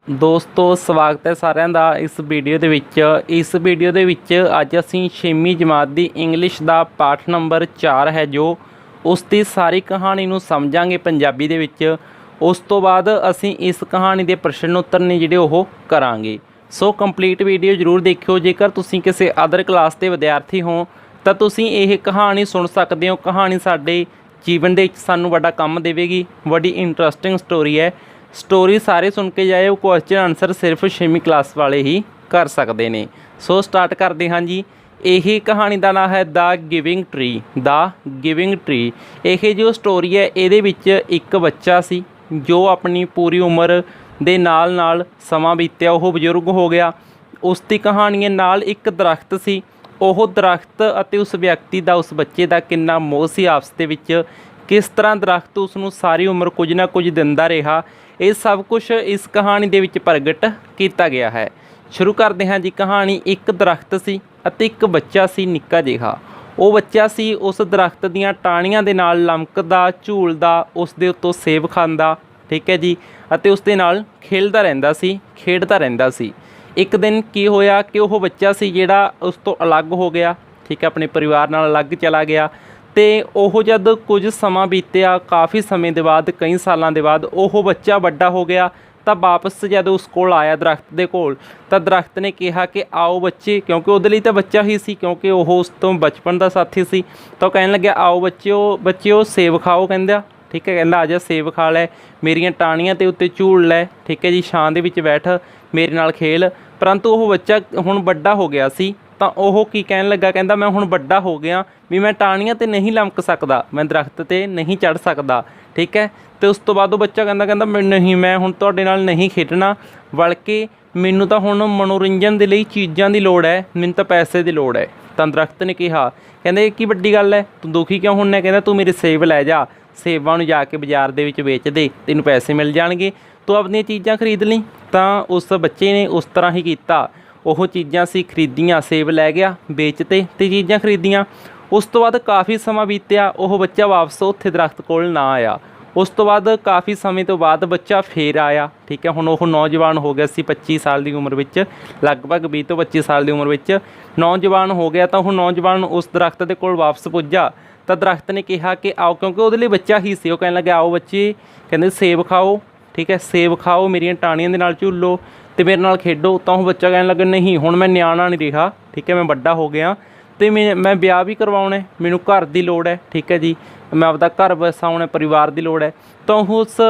ਦੋਸਤੋ ਸਵਾਗਤ ਹੈ ਸਾਰਿਆਂ ਦਾ ਇਸ ਵੀਡੀਓ ਦੇ ਵਿੱਚ। ਇਸ ਵੀਡੀਓ ਦੇ ਵਿੱਚ ਅੱਜ ਅਸੀਂ 6ਵੀਂ ਜਮਾਤ ਦੀ ਇੰਗਲਿਸ਼ ਦਾ ਪਾਠ ਨੰਬਰ 4 ਹੈ ਜੋ ਉਸ ਦੀ ਸਾਰੀ ਕਹਾਣੀ ਨੂੰ ਸਮਝਾਂਗੇ ਪੰਜਾਬੀ ਦੇ ਵਿੱਚ। ਉਸ ਤੋਂ ਬਾਅਦ ਅਸੀਂ ਇਸ ਕਹਾਣੀ ਦੇ ਪ੍ਰਸ਼ਨ ਉੱਤਰ ਨੇ ਜਿਹੜੇ ਉਹ ਕਰਾਂਗੇ। ਸੋ ਕੰਪਲੀਟ ਵੀਡੀਓ ਜ਼ਰੂਰ ਦੇਖਿਓ। ਜੇਕਰ ਤੁਸੀਂ ਕਿਸੇ ਅਦਰ ਕਲਾਸ ਦੇ ਵਿਦਿਆਰਥੀ ਹੋ ਤਾਂ ਤੁਸੀਂ ਇਹ ਕਹਾਣੀ ਸੁਣ ਸਕਦੇ ਹੋ। ਕਹਾਣੀ ਸਾਡੇ ਜੀਵਨ ਦੇ ਵਿੱਚ ਸਾਨੂੰ ਵੱਡਾ ਕੰਮ ਦੇਵੇਗੀ। ਬੜੀ ਇੰਟਰਸਟਿੰਗ ਸਟੋਰੀ ਹੈ। स्टोरी सारे सुन के जाए क्वेश्चन आंसर सिर्फ 6वीं क्लास वाले ही कर सकते हैं। सो स्टार्ट करते हाँ जी। यही कहानी का नाम है the giving tree. The giving tree यह जो स्टोरी है ये एक बच्चा सी जो अपनी पूरी उम्र दे नाल समा बीत्या वो बजुर्ग हो गया। उसकी कहानी नाल एक दरख्त सी। ਉਹ दरख्त ਅਤੇ उस व्यक्ति का उस बच्चे का कितना मोह सी आपस ਦੇ ਵਿੱਚ। किस तरह दरख्त उसनूं सारी उम्र कुछ ना कुछ दिंदा रहा। ये सब कुछ इस कहानी दे विच प्रगट किया गया है। शुरू करते हैं जी। कहानी एक दरख्त सी अते एक बच्चा सी निक्का जिहा। वो बच्चा सी उस दरख्त दीयां टाहणियां दे नाल लमकदा झूलदा उस दे उत्तों सेब खांदा, ठीक है जी, अते उस दे नाल खेलदा रहिंदा सी, खेडदा रहिंदा सी। एक दिन की होया कि वह बच्चा सी जिहड़ा उस तो अलग हो गया, ठीक है, अपने परिवार नाल अलग चला गया। तो वह जब कुछ समा बीत्या काफ़ी समय के बाद कई सालों के बाद वह बच्चा बड़ा हो गया तो वापस जब उस कोल आया दरख्त के कोल तो दरख्त ने कहा कि आओ बच्चे, क्योंकि वो लिए तो बच्चा ही सी क्योंकि वह उस तो बचपन का साथी सी। तो कहने लगे आओ बच्चों सेब खाओ, कहंदा, ठीक है, कहंदा आ जा सेब खा लै, मेरियां टाहणियां ते उत्ते झूल लै, ठीक है जी, छां दे विच बैठ मेरे नाल खेल। परंतु वह बच्चा हुण बड़ा हो गया सी तो वह की कहन लगा, कहंदा मैं हुण बड़ा हो गया भी मैं टाहणियां ते नहीं लमक सकदा, मैं दरख्त ते नहीं चढ़ सकदा, ठीक है। तो उस तो बाद वो बच्चा कहंदा नहीं मैं हुण तुहाडे नाल नहीं खेडना, बल्कि मैनूं तां हुण मनोरंजन दे लई चीज़ां दी लोड़ है, मैनूं तां पैसे दी लोड़ है। तो दरख्त ने कहा, कहंदे की वड्डी गल है, तू दुखी क्यों हुन्ना, कहंदा तू मेरे सेब लै जा, सेबां नूं जाके बाज़ार दे विच वेच दे, तैनूं पैसे मिल जाणगे, तू अपणीआं चीज़ां खरीद लई। तो उस बच्चे ने उस तरह ही कीता। ਉਹ ਚੀਜ਼ਾਂ ਸੀ ਖਰੀਦੀਆਂ, ਸੇਬ ਲੈ ਗਿਆ ਵੇਚਤੇ ਤੇ ਚੀਜ਼ਾਂ ਖਰੀਦੀਆਂ। ਉਸ ਤੋਂ ਬਾਅਦ ਕਾफ़ੀ ਸਮਾਂ ਬੀਤਿਆ, ਉਹ ਬੱਚਾ ਵਾਪਸ ਉੱਥੇ ਦਰਖਤ ਕੋਲ ਨਾ ਆਇਆ। ਉਸ ਤੋਂ ਬਾਅਦ ਕਾफ़ੀ ਸਮੇਂ ਤੋਂ ਬਾਅਦ ਬੱਚਾ ਫੇਰ ਆਇਆ, ਠੀਕ ਹੈ। ਹੁਣ ਉਹ ਨੌਜਵਾਨ ਹੋ ਗਿਆ ਸੀ 25 ਸਾਲ ਦੀ ਉਮਰ ਵਿੱਚ, ਲਗਭਗ 20 ਤੋਂ 25 ਸਾਲ ਦੀ ਉਮਰ ਵਿੱਚ ਨੌਜਵਾਨ ਹੋ ਗਿਆ। ਤਾਂ ਉਹ ਨੌਜਵਾਨ ਉਸ ਦਰਖਤ ਦੇ ਕੋਲ ਵਾਪਸ ਪੁੱਜਾ ਤਾਂ ਦਰਖਤ ਨੇ ਕਿਹਾ ਕਿ ਆਓ, ਕਿਉਂਕਿ ਉਹਦੇ ਲਈ ਬੱਚਾ ਹੀ ਸੀ। ਉਹ ਕਹਿਣ ਲੱਗਾ ਆਓ ਬੱਚੇ, ਕਹਿੰਦੇ ਸੇਬ ਖਾਓ, ठीक है, सेब खाओ, मेरियां टाहणियां दे नाल झूलो तो मेरे नाल खेडो। तो वह बच्चा कहने लगा नहीं हुण मैं न्याणा नहीं रहा, ठीक है, मैं बड़ा हो गया तो मैं ब्याह भी करवाउणा, मैनूं घर की लोड़ है, ठीक है जी, मैं आपदा घर बसाउणा, परिवार की लोड़ है। तो उस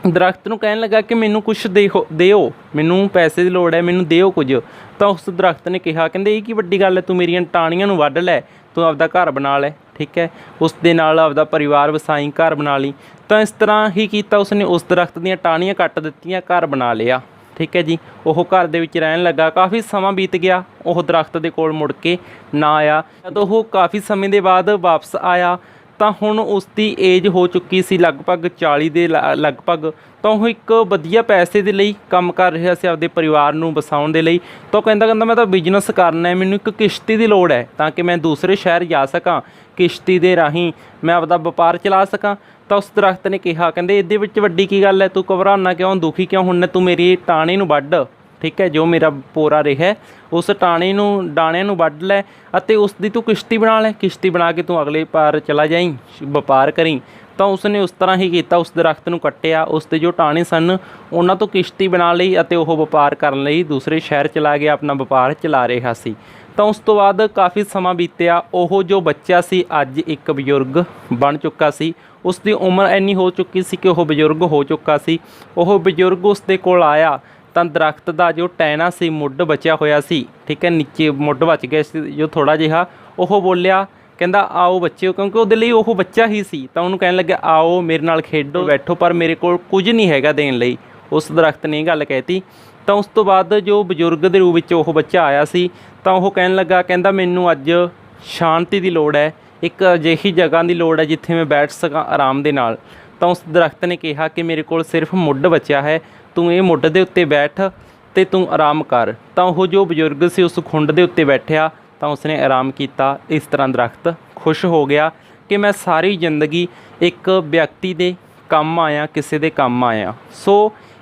दरख्त नूं कहन लगा कि मैनूं कुछ दिओ, मैनूं पैसे की लोड़ है, मैनूं दिओ कुछ। तो उस दरख्त ने कहा, कहंदे ये की वड्डी गल है, तू मेरियां टाहणियां नूं वढ लै, तू आपदा घर बना लै, ठीक है, उस दे नाल आपदा परिवार वसाई, घर बना ली। तो इस तरह ही किया उसने, उस दरख्त दीयां टाहणियां कट दित्तियां, घर बना लिया, ठीक है जी। वह घर दे विच रहन लगा। काफ़ी समा बीत गया, वह दरख्त के कोल मुड़ के ना आया। जदों वह काफ़ी समय के बाद वापस आया तो हुण उसकी एज हो चुकी सी लगभग 40 के लगभग। तो वह एक वधिया पैसे के लिए काम कर रहा सी आपदे परिवार नूं बसाउण दे लई। तो कहंदा मैं तो बिजनेस करना है, मैनूं एक किश्ती की लोड़ है ताकि मैं दूसरे शहर जा सकां, किश्ती के राही मैं आपदा व्यापार चला सकां। तो उस दरख्त ने कहा, कहंदे इहदे विच वड्डी की गल है, तू घबराना क्यों, दुखी क्यों हुन्ना, तू मेरी टाहणी नूं वढ, ठीक है, जो मेरा पोरा रहा है उस टाणी नूं डाणियां नूं वढ लै अते उसदी तू किश्ती बना लै, किश्ती बना के तू अगले पार चला जाई, व्यापार करी। तो उसने उस तरह ही किया, उस दरख्त नूं कट्टिया, उसके जो टाणे सन उन्हां तो किश्ती बना लई अते ओह व्यापार करन लई दूसरे शहर चला गया, अपना व्यापार चला रहा सी। तो उस तो बाद काफ़ी समा बीत्या, वह जो बच्चा सी अज एक बजुर्ग बन चुका सी। उसकी उम्र इन्नी हो चुकी सी कि वह बजुर्ग हो चुका सी। वह बजुर्ग उसके कोल आया तो दरख्त का जो टहना सी मुੱਢ बचा होया सी, ठीक है, नीचे मुੱਢ बच गया सी जो थोड़ा जिहा। वह बोलिया, कहंदा आओ बच्चे, क्योंकि वो लिए वह बच्चा ही सी। तो उन्होंने कहने लगे आओ मेरे नाल खेडो, बैठो, पर मेरे कोल कुछ नहीं हैगा देण लई। उस दरख्त ने गल कहती। तो उस तो बाद जो बजुर्ग के रूप में वह बच्चा आया सी तो वह कहन लगा, कहंदा मैनूं अज शांति की लोड़ है, एक अजिही जगह की लोड़ है जिथे मैं बैठ सकां आराम दे नाल। तो उस दरख्त ने कहा कि मेरे को सिर्फ मुੱਢ बचा है, तू ये मुੱਢ दे उत्ते बैठ तो तू आराम कर। तो वह जो बजुर्ग से उस खुंड के उत्ते बैठा तो उसने आराम किया। इस तरह दरख्त खुश हो गया कि मैं सारी जिंदगी एक व्यक्ति के काम आया, किसी के काम आया। सो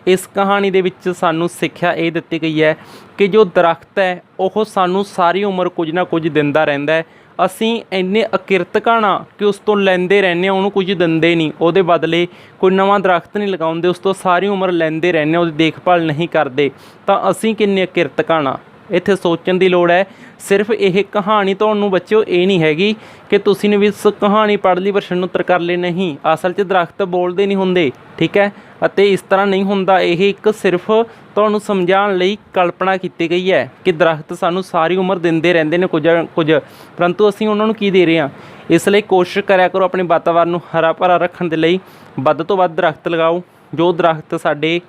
इस कहानी ਦੇ ਵਿੱਚ ਸਾਨੂੰ ਸਿੱਖਿਆ ਇਹ ਦਿੱਤੀ ਗਈ ਹੈ ਕਿ ਜੋ ਦਰਖਤ ਹੈ ਉਹ ਸਾਨੂੰ ਸਾਰੀ ਉਮਰ ਕੁਝ ਨਾ ਕੁਝ ਦਿੰਦਾ ਰਹਿੰਦਾ ਹੈ। ਅਸੀਂ ਇੰਨੇ ਅਕਿਰਤਕ ਹਾਂ ਕਿ ਉਸ ਤੋਂ ਲੈਂਦੇ ਰਹਿੰਦੇ ਹਾਂ, ਉਹਨੂੰ ਕੁਝ ਦਿੰਦੇ ਨਹੀਂ, ਉਹਦੇ ਬਦਲੇ ਕੋਈ ਨਵਾਂ ਦਰਖਤ ਨਹੀਂ ਲਗਾਉਂਦੇ, ਉਸ ਤੋਂ ਸਾਰੀ ਉਮਰ ਲੈਂਦੇ ਰਹਿੰਦੇ ਹਾਂ, ਉਹਦੀ ਦੇਖਭਾਲ ਨਹੀਂ ਕਰਦੇ। ਤਾਂ ਅਸੀਂ ਕਿੰਨੇ ਅਕਿਰਤਕ ਹਾਂ, ਇੱਥੇ ਸੋਚਣ ਦੀ ਲੋੜ ਹੈ। ਸਿਰਫ ਇਹ ਕਹਾਣੀ ਤੁਹਾਨੂੰ ਬੱਚਿਓ ਇਹ ਨਹੀਂ ਹੈਗੀ ਕਿ ਤੁਸੀਂ ਨੇ ਵੀ ਇਸ ਕਹਾਣੀ ਪੜ੍ਹ ਲਈ ਪ੍ਰਸ਼ਨ ਉੱਤਰ ਕਰ ਲਏ, ਨਹੀਂ। ਅਸਲ 'ਚ ਦਰਖਤ ਬੋਲਦੇ ਨਹੀਂ ਹੁੰਦੇ, ਠੀਕ ਹੈ, ਅਤੇ ਇਸ ਤਰ੍ਹਾਂ ਨਹੀਂ ਹੁੰਦਾ। ਇਹ ਇੱਕ ਸਿਰਫ ਤੁਹਾਨੂੰ ਸਮਝਾਉਣ ਲਈ ਕਲਪਨਾ ਕੀਤੀ ਗਈ ਹੈ ਕਿ ਦਰਖਤ ਸਾਨੂੰ ਸਾਰੀ ਉਮਰ ਦਿੰਦੇ ਰਹਿੰਦੇ ਨੇ ਕੁਝ, ਪਰੰਤੂ ਅਸੀਂ ਉਹਨਾਂ ਨੂੰ ਕੀ ਦੇ ਰਹੇ ਹਾਂ। ਇਸ ਲਈ ਕੋਸ਼ਿਸ਼ ਕਰਿਆ ਕਰੋ ਆਪਣੇ ਵਾਤਾਵਰਨ ਨੂੰ ਹਰਾ ਭਰਾ ਰੱਖਣ ਦੇ ਲਈ ਵੱਧ ਤੋਂ ਵੱਧ ਦਰਖਤ ਲਗਾਓ। ਜੋ ਦਰਖਤ ਸਾਡੇ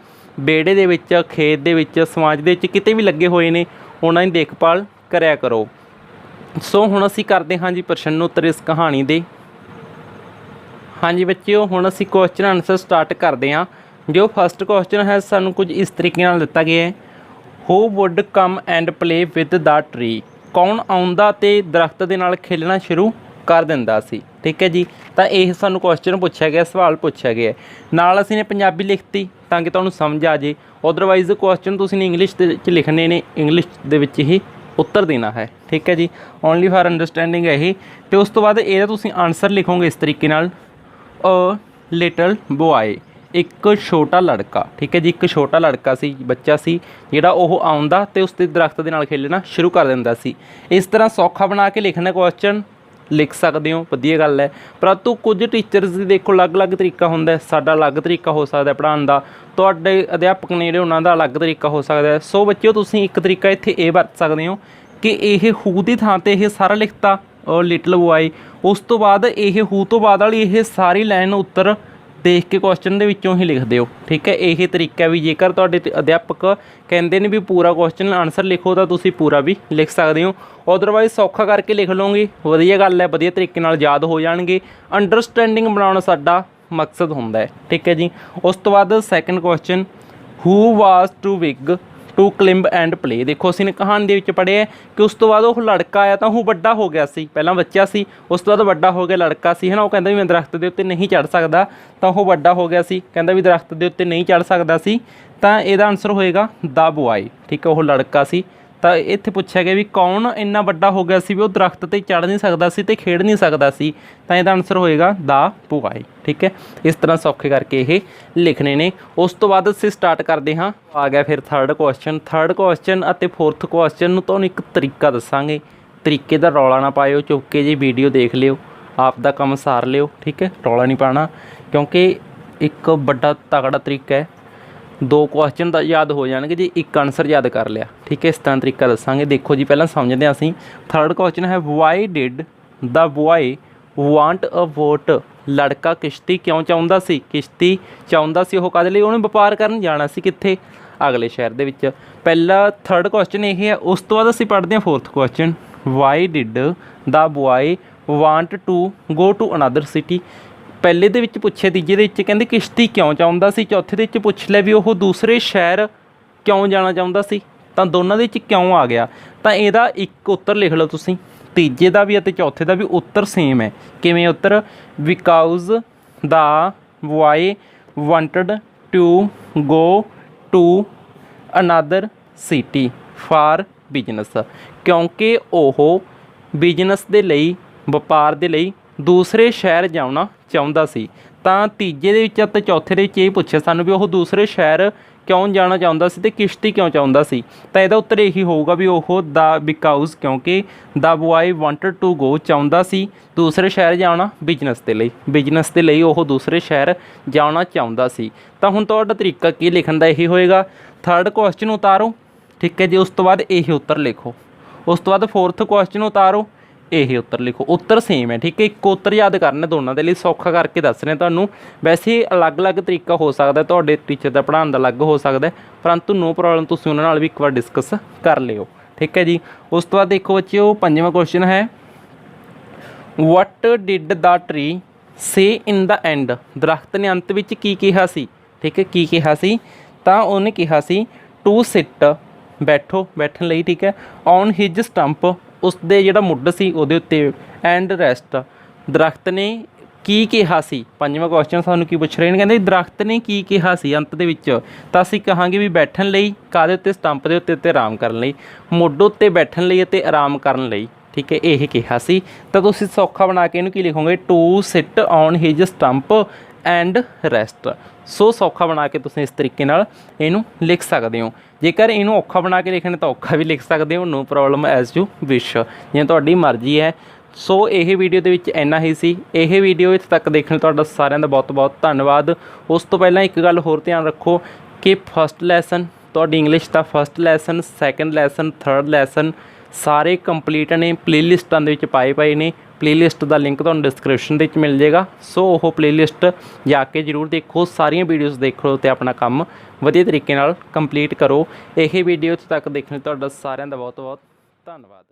ਵਿਹੜੇ ਦੇ ਵਿੱਚ, ਖੇਤ ਦੇ ਵਿੱਚ, ਸਮਾਜ ਦੇ ਵਿੱਚ ਕਿਤੇ ਵੀ ਲੱਗੇ ਹੋਏ ਨੇ, ਉਹਨਾਂ ਦੀ ਦੇਖਭਾਲ ਕਰਿਆ ਕਰੋ। ਸੋ ਹੁਣ ਅਸੀਂ ਕਰਦੇ ਹਾਂ ਜੀ ਪ੍ਰਸ਼ਨ ਉੱਤਰ ਇਸ ਕਹਾਣੀ ਦੇ। ਹਾਂਜੀ ਬੱਚਿਓ, ਹੁਣ ਅਸੀਂ ਕੁਐਸਚਨ ਆਨਸਰ ਸਟਾਰਟ ਕਰਦੇ ਹਾਂ। ਜੋ ਫਸਟ ਕੁਐਸਚਨ ਹੈ ਸਾਨੂੰ ਕੁਝ ਇਸ ਤਰੀਕੇ ਨਾਲ ਦਿੱਤਾ ਗਿਆ ਹੈ, who would come and play with the tree. ਕੌਣ ਆਉਂਦਾ ਅਤੇ ਦਰਖਤ ਦੇ ਨਾਲ ਖੇਲਣਾ ਸ਼ੁਰੂ ਕਰ ਦਿੰਦਾ ਸੀ, ਠੀਕ ਹੈ ਜੀ। ਤਾਂ ਇਹ ਸਾਨੂੰ ਕੁਐਸਚਨ ਪੁੱਛਿਆ ਗਿਆ, ਸਵਾਲ ਪੁੱਛਿਆ ਗਿਆ। ਨਾਲ ਅਸੀਂ ਨੇ ਪੰਜਾਬੀ ਲਿਖਤੀ ਤਾਂ ਕਿ ਤੁਹਾਨੂੰ ਸਮਝ ਆ ਜੇ। ਅਦਰਵਾਈਜ਼ ਕੁਐਸਚਨ ਤੁਸੀਂ ਨੇ ਇੰਗਲਿਸ਼ ਦੇ ਵਿੱਚ ਲਿਖਣੇ ਨੇ, ਇੰਗਲਿਸ਼ ਦੇ ਵਿੱਚ ਹੀ ਉੱਤਰ ਦੇਣਾ ਹੈ, ਠੀਕ ਹੈ ਜੀ। ਓਨਲੀ ਫਾਰ ਅੰਡਰਸਟੈਂਡਿੰਗ ਹੈ ਇਹ। ਅਤੇ ਉਸ ਤੋਂ ਬਾਅਦ ਇਹਦਾ ਤੁਸੀਂ ਆਨਸਰ ਲਿਖੋਗੇ ਇਸ ਤਰੀਕੇ ਨਾਲ, ਅ ਲਿਟਲ ਬੋਆਏ, ਇੱਕ ਛੋਟਾ ਲੜਕਾ, ਠੀਕ ਹੈ ਜੀ। ਇੱਕ ਛੋਟਾ ਲੜਕਾ ਸੀ, ਬੱਚਾ ਸੀ, ਜਿਹੜਾ ਉਹ ਆਉਂਦਾ ਅਤੇ ਉਸ ਦੇ ਦਰਖਤ ਦੇ ਨਾਲ ਖੇਲਣਾ ਸ਼ੁਰੂ ਕਰ ਦਿੰਦਾ ਸੀ। ਇਸ ਤਰ੍ਹਾਂ ਸੌਖਾ ਬਣਾ ਕੇ ਲਿਖਣਾ ਕੁਐਸਚਨ ਲਿਖ ਸਕਦੇ ਹੋ, ਵਧੀਆ ਗੱਲ ਹੈ। ਪਰੰਤੂ ਕੁਝ ਟੀਚਰਸ ਦੀ ਦੇਖੋ ਅਲੱਗ-ਅਲੱਗ ਤਰੀਕਾ ਹੁੰਦਾ, ਸਾਡਾ ਅਲੱਗ ਤਰੀਕਾ ਹੋ ਸਕਦਾ ਪੜ੍ਹਾਉਣ ਦਾ, ਤੁਹਾਡੇ ਅਧਿਆਪਕ ਨੇ ਜਿਹੜੇ ਉਹਨਾਂ ਦਾ ਅਲੱਗ ਤਰੀਕਾ ਹੋ ਸਕਦਾ। ਸੋ ਬੱਚਿਓ ਤੁਸੀਂ ਇੱਕ ਤਰੀਕਾ ਇੱਥੇ ਇਹ ਵਰਤ ਸਕਦੇ ਹੋ ਕਿ ਇਹ ਹੂ ਦੀ ਥਾਂ 'ਤੇ ਇਹ ਸਾਰਾ ਲਿਖਤਾ ਲਿਟਲ ਬੋਆਏ, ਉਸ ਤੋਂ ਬਾਅਦ ਇਹ ਹੂ ਤੋਂ ਬਾਅਦ ਵਾਲੀ ਇਹ ਸਾਰੀ ਲਾਈਨ ਉੱਤਰ ਦੇਖ ਕੇ ਕੁਐਸਚਨ ਦੇ ਵਿੱਚੋਂ ਹੀ ਲਿਖ ਦਿਓ, ਠੀਕ ਹੈ। ਇਹ ਤਰੀਕਾ ਵੀ ਜੇਕਰ ਤੁਹਾਡੇ ਅਧਿਆਪਕ ਕਹਿੰਦੇ ਨੇ ਵੀ ਪੂਰਾ ਕੁਐਸਚਨ ਆਨਸਰ ਲਿਖੋ ਤਾਂ ਤੁਸੀਂ ਪੂਰਾ ਵੀ ਲਿਖ ਸਕਦੇ ਹੋ। ਅਦਰਵਾਈਜ਼ ਸੌਖਾ ਕਰਕੇ ਲਿਖ ਲਓਗੇ, ਵਧੀਆ ਗੱਲ ਹੈ, ਵਧੀਆ ਤਰੀਕੇ ਨਾਲ ਯਾਦ ਹੋ ਜਾਣਗੇ। ਅੰਡਰਸਟੈਂਡਿੰਗ ਬਣਾਉਣਾ ਸਾਡਾ ਮਕਸਦ ਹੁੰਦਾ ਹੈ, ਠੀਕ ਹੈ ਜੀ। ਉਸ ਤੋਂ ਬਾਅਦ second question, who was too big to climb and play. ਦੇਖੋ ਅਸੀਂ ਨੇ ਕਹਾਣੀ ਦੇ ਵਿੱਚ ਪੜ੍ਹਿਆ ਕਿ ਉਸ ਤੋਂ ਬਾਅਦ ਉਹ ਲੜਕਾ ਆਇਆ ਤਾਂ ਉਹ ਵੱਡਾ ਹੋ ਗਿਆ ਸੀ, ਪਹਿਲਾਂ ਬੱਚਾ ਸੀ, ਉਸ ਤੋਂ ਬਾਅਦ ਵੱਡਾ ਹੋ ਗਿਆ, ਲੜਕਾ ਸੀ, ਹੈ ਨਾ। ਉਹ ਕਹਿੰਦਾ ਵੀ ਮੈਂ ਦਰਖਤ ਦੇ ਉੱਤੇ ਨਹੀਂ ਚੜ੍ਹ ਸਕਦਾ, ਤਾਂ ਉਹ ਵੱਡਾ ਹੋ ਗਿਆ ਸੀ, ਕਹਿੰਦਾ ਵੀ ਦਰਖਤ ਦੇ ਉੱਤੇ ਨਹੀਂ ਚੜ੍ਹ ਸਕਦਾ ਸੀ। ਤਾਂ ਇਹਦਾ ਆਨਸਰ ਹੋਏਗਾ ਦਾ ਬੋਆਏ, ਠੀਕ ਹੈ, ਉਹ ਲੜਕਾ ਸੀ। ਤਾਂ ਇੱਥੇ ਪੁੱਛਿਆ ਗਿਆ ਵੀ ਕੌਣ ਇੰਨਾ ਵੱਡਾ ਹੋ ਗਿਆ ਸੀ ਵੀ ਉਹ ਦਰਖਤ 'ਤੇ ਚੜ੍ਹ ਨਹੀਂ ਸਕਦਾ ਸੀ ਅਤੇ ਖੇਡ ਨਹੀਂ ਸਕਦਾ ਸੀ। ਤਾਂ ਇਹਦਾ ਆਨਸਰ ਹੋਏਗਾ ਦਾ ਬੋਆਏ, ਠੀਕ ਹੈ। ਇਸ ਤਰ੍ਹਾਂ ਸੌਖੇ ਕਰਕੇ ਇਹ ਲਿਖਣੇ ਨੇ। ਉਸ ਤੋਂ ਬਾਅਦ ਅਸੀਂ ਸਟਾਰਟ ਕਰਦੇ ਹਾਂ, ਆ ਗਿਆ ਫਿਰ ਥਰਡ ਕੁਐਸਚਨ ਅਤੇ ਫੋਰਥ ਕੁਐਸਚਨ ਨੂੰ ਤੁਹਾਨੂੰ ਇੱਕ ਤਰੀਕਾ ਦੱਸਾਂਗੇ। ਤਰੀਕੇ ਦਾ ਰੌਲਾ ਨਾ ਪਾਇਓ, ਚੁੱਕ ਕੇ ਜੀ ਵੀਡੀਓ ਦੇਖ ਲਿਓ, ਆਪ ਦਾ ਕੰਮ ਸਾਰ ਲਿਓ, ਠੀਕ ਹੈ। ਰੌਲਾ ਨਹੀਂ ਪਾਉਣਾ ਕਿਉਂਕਿ ਇੱਕ ਵੱਡਾ ਤਗੜਾ ਤਰੀਕਾ ਹੈ। 2 ਕੁਐਸਚਨ ਤਾਂ ਯਾਦ ਹੋ ਜਾਣਗੇ ਜੀ, ਇੱਕ ਆਨਸਰ ਯਾਦ ਕਰ ਲਿਆ, ਠੀਕ ਹੈ। ਇਸ ਤਰ੍ਹਾਂ ਤਰੀਕਾ ਦੱਸਾਂਗੇ। ਦੇਖੋ ਜੀ ਪਹਿਲਾਂ ਸਮਝਦੇ ਹਾਂ ਅਸੀਂ। ਥਰਡ ਕੁਐਸਚਨ ਹੈ, why did the boy want a boat. ਲੜਕਾ ਕਿਸ਼ਤੀ ਕਿਉਂ ਚਾਹੁੰਦਾ ਸੀ? ਕਿਸ਼ਤੀ ਚਾਹੁੰਦਾ ਸੀ ਉਹ ਕਾਹਦੇ ਲਈ? ਉਹਨੇ ਵਪਾਰ ਕਰਨ ਜਾਣਾ ਸੀ, ਕਿੱਥੇ? ਅਗਲੇ ਸ਼ਹਿਰ ਦੇ ਵਿੱਚ। ਪਹਿਲਾ ਥਰਡ ਕੁਐਸਚਨ ਇਹ ਹੈ। ਉਸ ਤੋਂ ਬਾਅਦ ਅਸੀਂ ਪੜ੍ਹਦੇ ਹਾਂ fourth question, why did the boy want to go to another city. ਪਹਿਲੇ ਦੇ ਵਿੱਚ ਪੁੱਛਿਆ, ਤੀਜੇ ਦੇ ਵਿੱਚ ਕਹਿੰਦੇ ਕਿਸ਼ਤੀ ਕਿਉਂ ਚਾਹੁੰਦਾ ਸੀ, ਚੌਥੇ ਦੇ ਵਿੱਚ ਪੁੱਛ ਲਿਆ ਵੀ ਉਹ ਦੂਸਰੇ ਸ਼ਹਿਰ ਕਿਉਂ ਜਾਣਾ ਚਾਹੁੰਦਾ ਸੀ। ਤਾਂ ਦੋਨਾਂ ਦੇ ਵਿੱਚ ਕਿਉਂ ਆ ਗਿਆ, ਤਾਂ ਇਹਦਾ ਇੱਕ ਉੱਤਰ ਲਿਖ ਲਓ ਤੁਸੀਂ। ਤੀਜੇ ਦਾ ਵੀ ਅਤੇ ਚੌਥੇ ਦਾ ਵੀ ਉੱਤਰ ਸੇਮ ਹੈ। ਕਿਵੇਂ ਉੱਤਰ? Because the boy wanted to go to another city for business. ਕਿਉਂਕਿ ਉਹ ਬਿਜ਼ਨਸ ਦੇ ਲਈ, ਵਪਾਰ ਦੇ ਲਈ ਦੂਸਰੇ ਸ਼ਹਿਰ ਜਾਣਾ ਚਾਹੁੰਦਾ ਸੀ। ਤਾਂ ਤੀਜੇ ਦੇ ਵਿੱਚ ਅਤੇ ਚੌਥੇ ਦੇ ਵਿੱਚ ਇਹ ਪੁੱਛਿਆ ਸਾਨੂੰ ਵੀ ਉਹ ਦੂਸਰੇ ਸ਼ਹਿਰ ਕਿਉਂ ਜਾਣਾ ਚਾਹੁੰਦਾ ਸੀ ਅਤੇ ਕਿਸ਼ਤੀ ਕਿਉਂ ਚਾਹੁੰਦਾ ਸੀ। ਤਾਂ ਇਹਦਾ ਉੱਤਰ ਇਹੀ ਹੋਊਗਾ ਵੀ ਉਹ ਦਾ ਬਿਕਾਊਜ਼, ਕਿਉਂਕਿ ਦਾ ਬੋਆਏ ਵਾਂਟਡ ਟੂ ਗੋ ਚਾਹੁੰਦਾ ਸੀ ਦੂਸਰੇ ਸ਼ਹਿਰ ਜਾਣਾ ਬਿਜ਼ਨਸ ਦੇ ਲਈ, ਬਿਜ਼ਨਸ ਦੇ ਲਈ ਉਹ ਦੂਸਰੇ ਸ਼ਹਿਰ ਜਾਣਾ ਚਾਹੁੰਦਾ ਸੀ। ਤਾਂ ਹੁਣ ਤੁਹਾਡਾ ਤਰੀਕਾ ਕੀ ਲਿਖਣ ਦਾ ਇਹੀ ਹੋਏਗਾ। ਥਰਡ ਕੁਐਸਚਨ ਉਤਾਰੋ, ਠੀਕ ਹੈ ਜੀ, ਉਸ ਤੋਂ ਬਾਅਦ ਇਹੀ ਉੱਤਰ ਲਿਖੋ। ਉਸ ਤੋਂ ਬਾਅਦ ਫੋਰਥ ਕੁਐਸਚਨ ਉਤਾਰੋ, ਇਹ ਉੱਤਰ ਲਿਖੋ। ਉੱਤਰ ਸੇਮ ਹੈ, ਠੀਕ ਹੈ। ਇੱਕ ਉੱਤਰ ਯਾਦ ਕਰਨਾ ਦੋਨਾਂ ਦੇ ਲਈ, ਸੌਖਾ ਕਰਕੇ ਦੱਸ ਰਹੇ ਤੁਹਾਨੂੰ। ਵੈਸੇ ਅਲੱਗ-ਅਲੱਗ ਤਰੀਕਾ ਹੋ ਸਕਦਾ, ਤੁਹਾਡੇ ਟੀਚਰ ਦਾ ਪੜ੍ਹਾਉਣ ਦਾ ਅਲੱਗ ਹੋ ਸਕਦਾ, ਪਰੰਤੂ ਨੋ ਪ੍ਰੋਬਲਮ, ਤੁਸੀਂ ਉਹਨਾਂ ਨਾਲ ਵੀ ਇੱਕ ਵਾਰ ਡਿਸਕਸ ਕਰ ਲਿਓ, ਠੀਕ ਹੈ ਜੀ। ਉਸ ਤੋਂ ਬਾਅਦ ਦੇਖੋ ਬੱਚਿਓ, ਪੰਜਵਾਂ ਕੁਐਸਚਨ ਹੈ, what did the tree say in the end. ਦਰਖਤ ਨੇ ਅੰਤ ਵਿੱਚ ਕੀ ਕਿਹਾ ਸੀ, ਠੀਕ ਹੈ, ਕੀ ਕਿਹਾ ਸੀ? ਤਾਂ ਉਹਨੇ ਕਿਹਾ ਸੀ ਟੂ ਸਿਟ, ਬੈਠੋ, ਬੈਠਣ ਲਈ, ਠੀਕ ਹੈ, ਔਨ ਹਿਜ ਸਟੰਪ, ਉਸ ਦੇ ਜਿਹੜਾ ਮੁੱਢ ਸੀ ਉਹਦੇ ਉੱਤੇ, ਐਂਡ ਰੈਸਟ। ਦਰਖਤ ਨੇ ਕੀ ਕਿਹਾ ਸੀ। ਪੰਜਵਾਂ ਕੁਐਸਚਨ ਸਾਨੂੰ ਕੀ ਪੁੱਛ ਰਹੇ ਨੇ, ਕਹਿੰਦੇ ਦਰਖਤ ਨੇ ਕੀ ਕਿਹਾ ਸੀ ਅੰਤ ਦੇ ਵਿੱਚ, ਤਾਂ ਅਸੀਂ ਕਹਾਂਗੇ ਵੀ ਬੈਠਣ ਲਈ, ਕਾਹਦੇ ਉੱਤੇ, ਸਟੰਪ ਦੇ ਉੱਤੇ, ਆਰਾਮ ਕਰਨ ਲਈ, ਮੁੱਢ ਉੱਤੇ ਬੈਠਣ ਲਈ ਅਤੇ ਆਰਾਮ ਕਰਨ ਲਈ, ਠੀਕ ਹੈ, ਇਹ ਕਿਹਾ ਸੀ। ਤਾਂ ਤੁਸੀਂ ਸੌਖਾ ਬਣਾ ਕੇ ਇਹਨੂੰ ਕੀ ਲਿਖੋਗੇ, to sit on his stump and rest. So ਸੌਖਾ ਬਣਾ ਕੇ ਤੁਸੀਂ ਇਸ ਤਰੀਕੇ ਨਾਲ ਇਹਨੂੰ ਲਿਖ ਸਕਦੇ ਹੋ। ਜੇਕਰ ਇਹਨੂੰ ਔਖਾ ਬਣਾ ਕੇ ਲਿਖਣਾ ਤਾਂ ਔਖਾ ਵੀ ਲਿਖ ਸਕਦੇ ਹੋ, no problem, as you wish, ਜਿਵੇਂ ਤੁਹਾਡੀ ਮਰਜ਼ੀ ਹੈ। ਸੋ ਇਹ ਵੀਡੀਓ ਦੇ ਵਿੱਚ ਇੰਨਾ ਹੀ ਸੀ। ਇਹ ਵੀਡੀਓ ਇੱਥੇ ਤੱਕ ਦੇਖਣ ਲਈ ਤੁਹਾਡਾ ਸਾਰਿਆਂ ਦਾ ਬਹੁਤ ਬਹੁਤ ਧੰਨਵਾਦ। ਉਸ ਤੋਂ ਪਹਿਲਾਂ ਇੱਕ ਗੱਲ ਹੋਰ ਧਿਆਨ ਰੱਖੋ ਕਿ ਫਸਟ ਲੈਸਨ ਤੁਹਾਡੀ ਇੰਗਲਿਸ਼ ਦਾ first lesson, second lesson, third lesson ਸਾਰੇ ਕੰਪਲੀਟ ਨੇ, ਪਲੇਲਿਸਟਾਂ ਦੇ ਵਿੱਚ ਪਾਏ ਪਏ ਨੇ। ਪਲੇਲਿਸਟ ਦਾ ਲਿੰਕ ਤੁਹਾਨੂੰ ਡਿਸਕ੍ਰਿਪਸ਼ਨ ਦੇ ਵਿੱਚ ਮਿਲ ਜਾਏਗਾ। ਸੋ ਉਹ ਪਲੇਲਿਸਟ ਜਾ ਕੇ ਜ਼ਰੂਰ ਦੇਖੋ, ਸਾਰੀਆਂ ਵੀਡੀਓਜ਼ ਦੇਖੋ ਅਤੇ ਆਪਣਾ ਕੰਮ ਵਧੀਆ ਤਰੀਕੇ ਨਾਲ ਕੰਪਲੀਟ ਕਰੋ। ਇਹ ਵੀਡੀਓ ਇੱਥੇ ਤੱਕ ਦੇਖਣ ਲਈ ਤੁਹਾਡਾ ਸਾਰਿਆਂ ਦਾ ਬਹੁਤ ਬਹੁਤ ਧੰਨਵਾਦ।